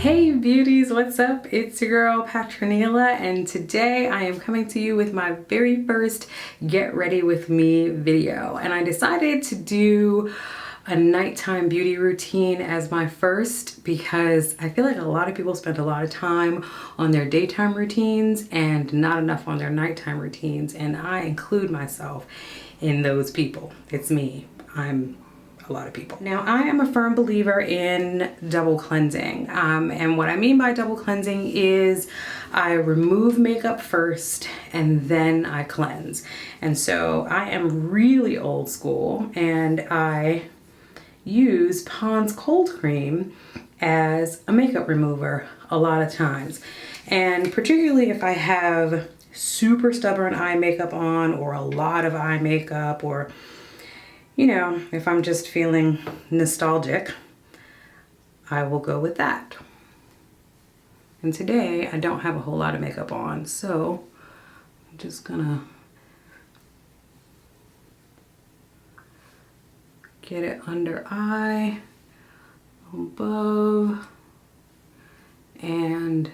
Hey beauties, what's up? It's your girl Patranila, and today I am coming to you with my very first get ready with me video. And I decided to do a nighttime beauty routine as my first because I feel like a lot of people spend a lot of time on their daytime routines and not enough on their nighttime routines, and I include myself in those people. It's me. I'm a lot of people. Now, I am a firm believer in double cleansing. And what I mean by double cleansing is I remove makeup first and then I cleanse. And so I am really old school and I use Pond's cold cream as a makeup remover a lot of times. And particularly if I have super stubborn eye makeup on or a lot of eye makeup, or you know, if I'm just feeling nostalgic, I will go with that. And today I don't have a whole lot of makeup on, so I'm just gonna get it under eye, above, and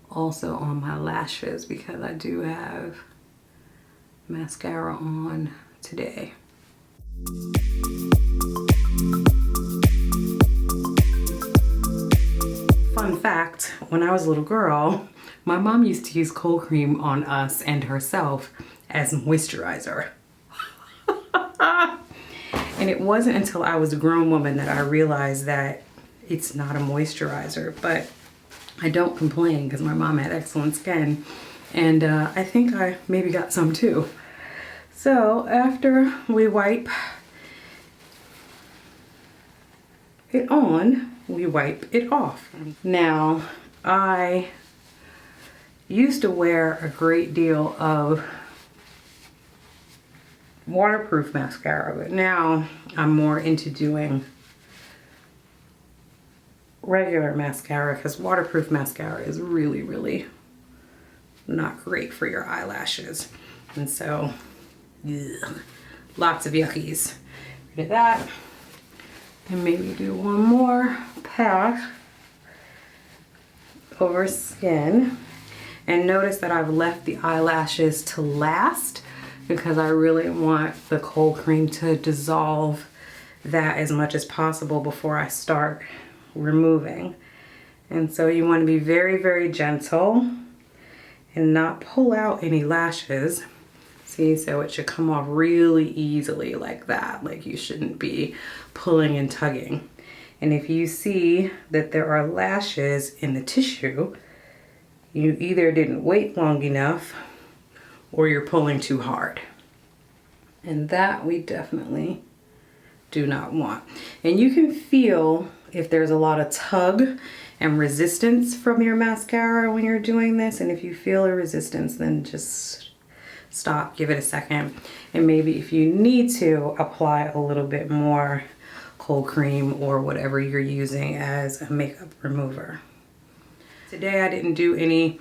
also on my lashes because I do have mascara on today. Fun fact, when I was a little girl, my mom used to use cold cream on us and herself as moisturizer. And it wasn't until I was a grown woman that I realized that it's not a moisturizer, but I don't complain because my mom had excellent skin, and I think I maybe got some too. So after we wipe it on, we wipe it off. Now, I used to wear a great deal of waterproof mascara, but now I'm more into doing regular mascara because waterproof mascara is really not great for your eyelashes. And so, ugh, lots of yuckies. Rid of that. And maybe do one more pack over skin. And notice that I've left the eyelashes to last because I really want the cold cream to dissolve that as much as possible before I start removing. And so you want to be very gentle and not pull out any lashes. See, so it should come off really easily like that. Like you shouldn't be pulling and tugging. And if you see that there are lashes in the tissue, you either didn't wait long enough or you're pulling too hard. And that we definitely do not want. And you can feel if there's a lot of tug and resistance from your mascara when you're doing this. And if you feel a resistance, then just stop, give it a second, and maybe if you need to, apply a little bit more cold cream or whatever you're using as a makeup remover. Today I didn't do any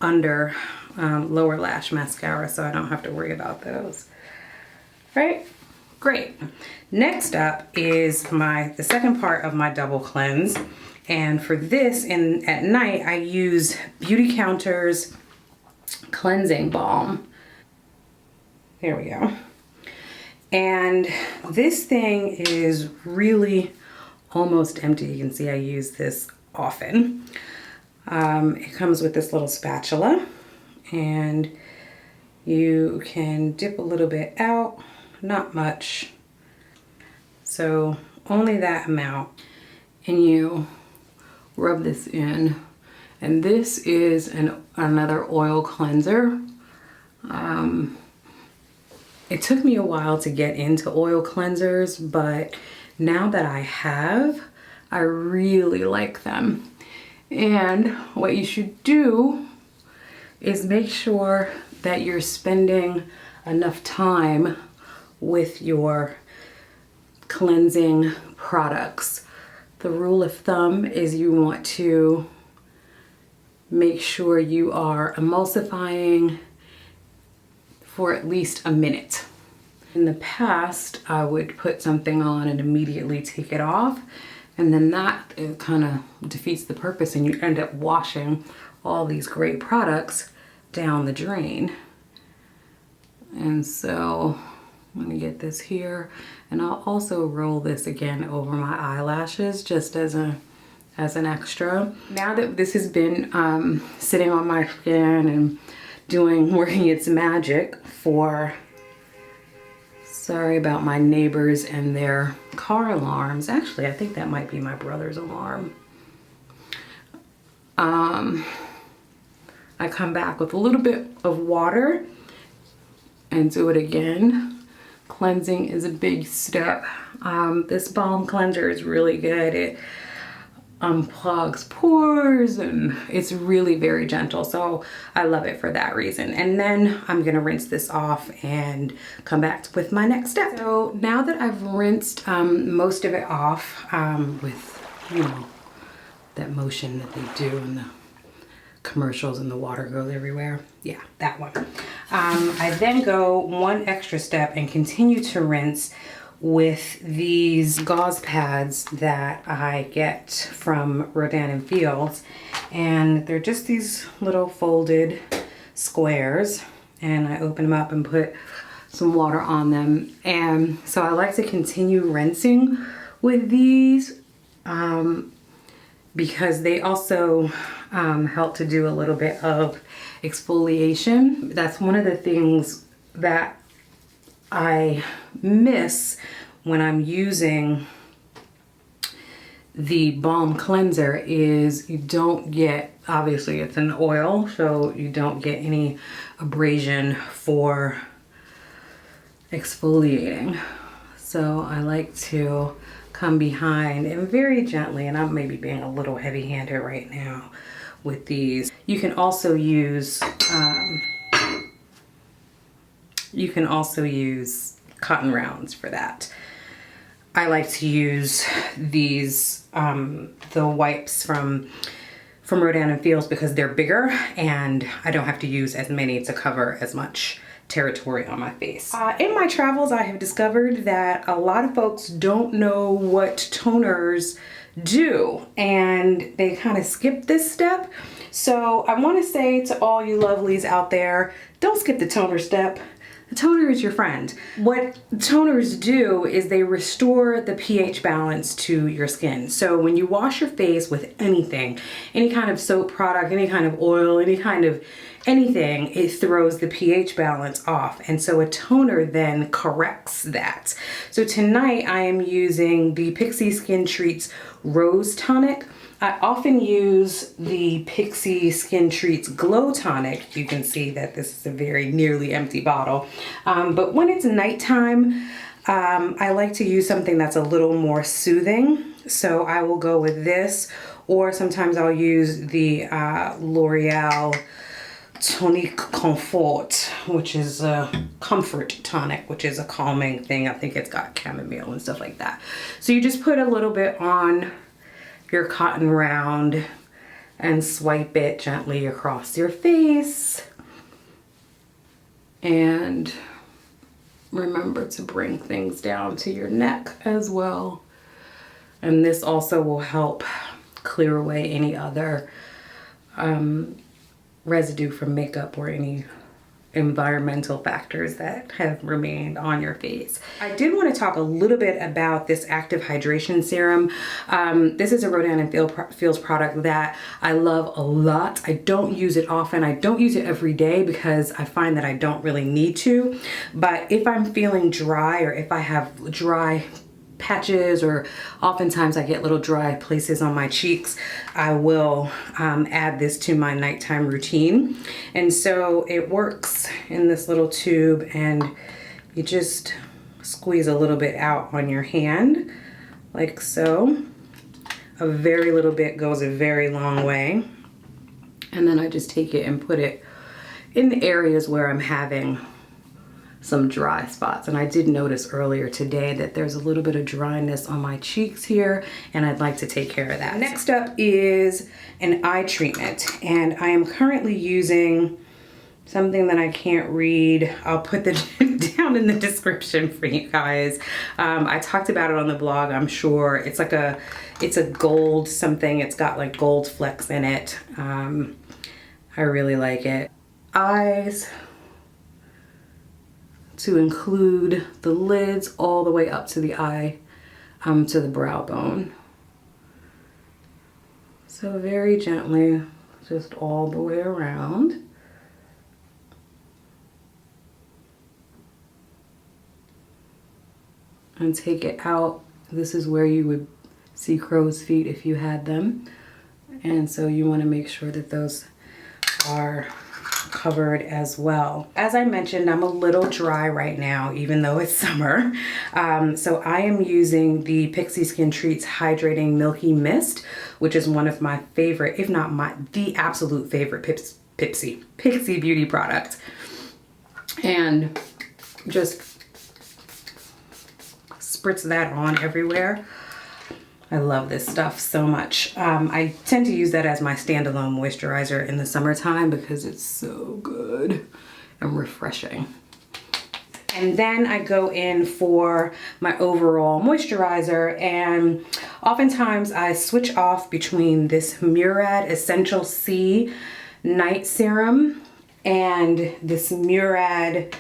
under lower lash mascara, so I don't have to worry about those. Right? Great. Next up is the second part of my double cleanse, and for this at night I use BEAUTYCOUNTER's cleansing balm. There we go. And this thing is really almost empty. You can see I use this often. It comes with this little spatula and you can dip a little bit out, not much. So only that amount, and you rub this in. And this is another oil cleanser. It took me a while to get into oil cleansers, but now that I have, I really like them. And what you should do is make sure that you're spending enough time with your cleansing products. The rule of thumb is you want to make sure you are emulsifying for at least a minute. In the past, I would put something on and immediately take it off. And then that kind of defeats the purpose and you end up washing all these great products down the drain. And so I'm gonna get this here, and I'll also roll this again over my eyelashes just as an extra. Now that this has been sitting on my skin and working its magic for, sorry about my neighbors and their car alarms. Actually, I think that might be my brother's alarm. I come back with a little bit of water and do it again. Cleansing is a big step. This balm cleanser is really good. It unplugs pores and it's really very gentle, so I love it for that reason. And then I'm gonna rinse this off and come back with my next step. So now that I've rinsed most of it off with, you know, that motion that they do in the commercials and the water goes everywhere, yeah, that one. I then go one extra step and continue to rinse with these gauze pads that I get from Rodan and Fields, and they're just these little folded squares, and I open them up and put some water on them. And so I like to continue rinsing with these because they also help to do a little bit of exfoliation. That's one of the things that I miss when I'm using the balm cleanser is you don't get, obviously it's an oil, so you don't get any abrasion for exfoliating. So I like to come behind and very gently, and I'm maybe being a little heavy-handed right now with these. You can also use cotton rounds for that. I like to use these, the wipes from Rodan and Fields because they're bigger and I don't have to use as many to cover as much territory on my face. In my travels, I have discovered that a lot of folks don't know what toners do and they kind of skip this step. So I want to say to all you lovelies out there, don't skip the toner step. The toner is your friend. What toners do is they restore the pH balance to your skin. So when you wash your face with anything, any kind of soap product, any kind of oil, any kind of anything, it throws the pH balance off. And so a toner then corrects that. So tonight I am using the PIXI Skin Treats Rose Tonic. I often use the PIXI Skin Treats Glow Tonic. You can see that this is a very nearly empty bottle. But when it's nighttime, I like to use something that's a little more soothing. So I will go with this, or sometimes I'll use the L'Oreal Tonic Comfort, which is a comfort tonic, which is a calming thing. I think it's got chamomile and stuff like that. So you just put a little bit on your cotton round and swipe it gently across your face. And remember to bring things down to your neck as well. And this also will help clear away any other residue from makeup or any environmental factors that have remained on your face. I did want to talk a little bit about this active hydration serum. This is a Rodan and Fields product that I love a lot. I don't use it often. I don't use it every day because I find that I don't really need to. But if I'm feeling dry, or if I have dry patches, or oftentimes I get little dry places on my cheeks, I will add this to my nighttime routine. And so it works in this little tube, and you just squeeze a little bit out on your hand like so. A very little bit goes a very long way. And then I just take it and put it in the areas where I'm having some dry spots. And I did notice earlier today that there's a little bit of dryness on my cheeks here, and I'd like to take care of that. Next up is an eye treatment, and I am currently using something that I can't read. I'll put the down down in the description for you guys. I talked about it on the blog, I'm sure. It's like it's a gold something. It's got like gold flecks in it. I really like it. Eyes, to include the lids all the way up to the eye, to the brow bone. So very gently, just all the way around. And take it out. This is where you would see crow's feet if you had them. And so you want to make sure that those are covered as well. As I mentioned, I'm a little dry right now, even though it's summer. So I am using the PIXI Skin Treats Hydrating Milky Mist, which is one of my favorite, if not the absolute favorite PIXI beauty product. And just spritz that on everywhere. I love this stuff so much. I tend to use that as my standalone moisturizer in the summertime because it's so good and refreshing. And then I go in for my overall moisturizer, and oftentimes I switch off between this MURAD Essential C Night Serum and this MURAD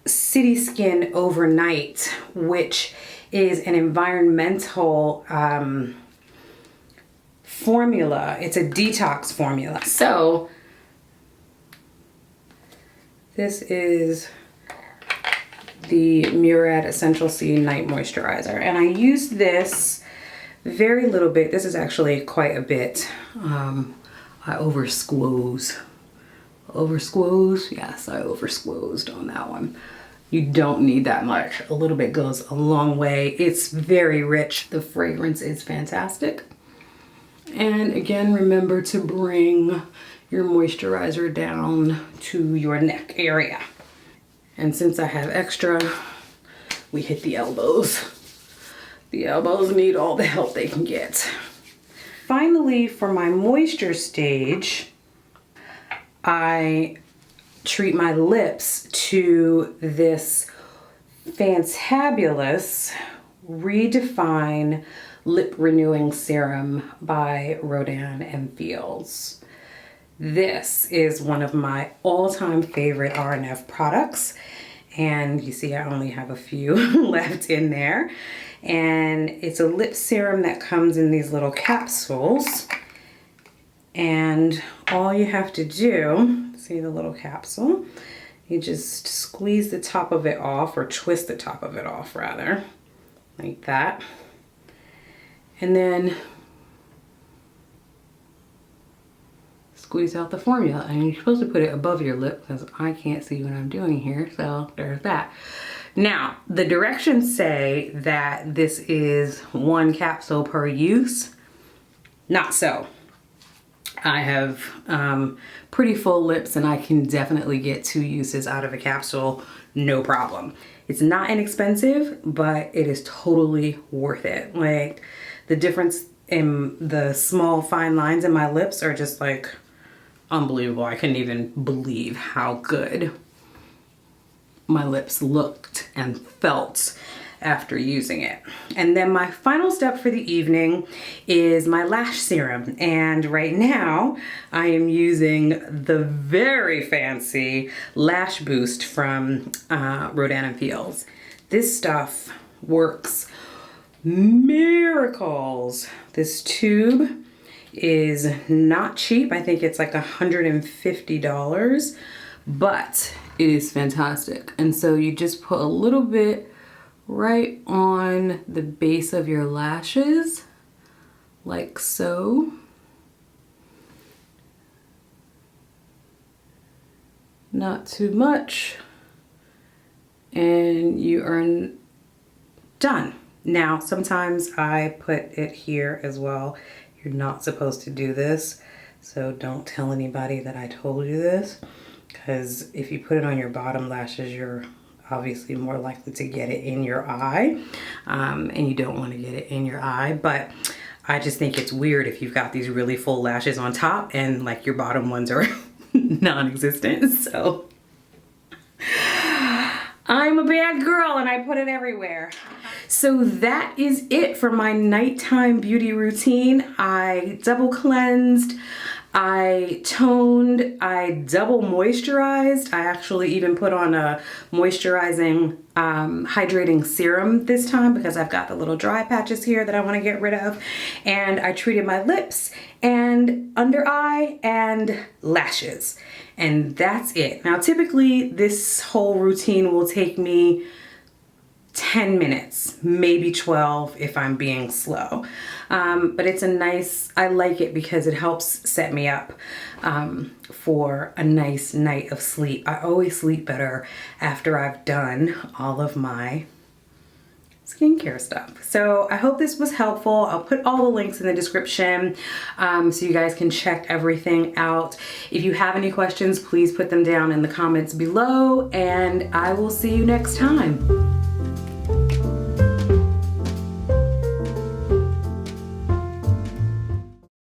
City Skin Overnight, which is an environmental formula. It's a detox formula. So this is the MURAD Essential C Night Moisturizer, and I used this very little bit. This is actually quite a bit. I oversquoze. Yes, I oversquozed on that one. You don't need that much. A little bit goes a long way. It's very rich. The fragrance is fantastic. And again, remember to bring your moisturizer down to your neck area. And since I have extra, we hit the elbows. The elbows need all the help they can get. Finally, for my moisture stage, I treat my lips to this fantabulous Redefine Lip Renewing Serum by RODAN and Fields. This is one of my all-time favorite RNF products, and you see I only have a few left in there. And it's a lip serum that comes in these little capsules, and all you have to do, see the little capsule, you just squeeze the top of it off, or twist the top of it off rather, like that. And then squeeze out the formula. And you're supposed to put it above your lip because I can't see what I'm doing here, so there's that. Now, the directions say that this is 1 capsule per use. Not so. I have pretty full lips, and I can definitely get 2 uses out of a capsule, no problem. It's not inexpensive, but it is totally worth it. Like, the difference in the small fine lines in my lips are just like unbelievable. I couldn't even believe how good my lips looked and felt after using it. And then my final step for the evening is my lash serum. And right now I am using the very fancy Lash Boost from RODAN and Fields. This stuff works miracles. This tube is not cheap. I think it's like $150, but it is fantastic. And so you just put a little bit right on the base of your lashes, like so. Not too much. And you are done. Now, sometimes I put it here as well. You're not supposed to do this, so don't tell anybody that I told you this, because if you put it on your bottom lashes, you're obviously more likely to get it in your eye, and you don't want to get it in your eye. But I just think it's weird if you've got these really full lashes on top and like your bottom ones are non-existent. So I'm a bad girl and I put it everywhere. So that is it for my nighttime beauty routine. I double cleansed, I toned, I double moisturized. I actually even put on a moisturizing hydrating serum this time because I've got the little dry patches here that I want to get rid of. And I treated my lips and under eye and lashes. And that's it. Now typically this whole routine will take me 10 minutes, maybe 12 if I'm being slow. But it's a nice, I like it because it helps set me up for a nice night of sleep. I always sleep better after I've done all of my skincare stuff. So I hope this was helpful. I'll put all the links in the description so you guys can check everything out. If you have any questions, please put them down in the comments below, and I will see you next time.